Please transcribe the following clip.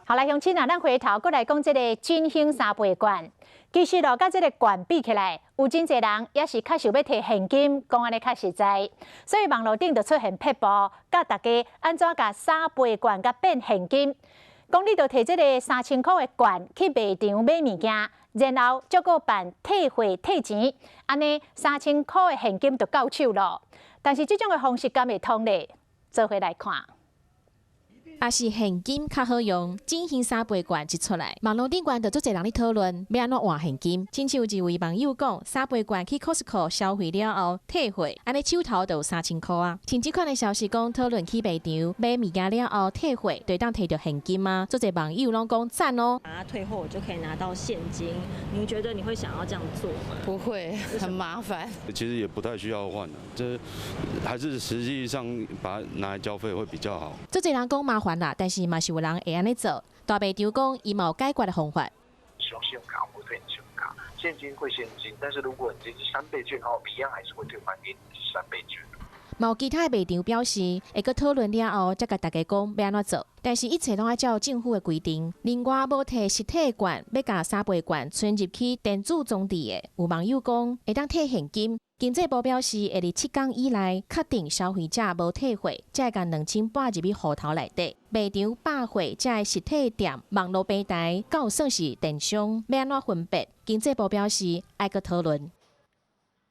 好来，乡亲啊，咱回头过来讲这个振兴三倍券。其实咯，甲这个券比起来，有真侪人也是较想要摕现金，讲安尼较实在。所以网络顶就出现撇步，教大家安怎甲三倍券甲变现金。讲你就摕这个3000块的券去卖场买物件，然后再个办退货退钱，安尼3000块的现金就到手咯。但是这种的方式敢会通咧？做回来看。 也是现金较好用，振兴三倍券一出来，网络顶悬就足侪人咧讨论要安怎换现金。亲像有一位网友讲，三倍券去 Costco 消费了后退货，安尼手头就有3000块啊。像这款的消息讲，讨论去卖场买物件了后退货，就当摕到现金吗？足侪网友拢讲赞哦。把它退货，我就可以拿到现金。您觉得你会想要这样做吗？不会，很麻烦。其实也不太需要换这还是实际上把它拿来交费会比较好。足侪人讲麻烦啦，但是嘛是有人会安尼做。大卖场讲伊嘛有解决的方法。使用信用卡会退你信用卡，现金会现金，但是如果你这是3倍券的话，一样还是会退还给你3倍券。嘛有其他的卖场表示，会搁讨论了后，再甲大家讲要安怎做。但是一切拢要照政府的规定。另外，无摕实体券，要甲3倍券存入去电子装置的，有网友讲会当退现金。经济部表示，会伫7天以内确定消费者无退货，才会甲2000拨入去户头内底。卖场、百货、才实体店、网络平台，敢有算是电商，要安怎分别？经济部表示爱搁讨论。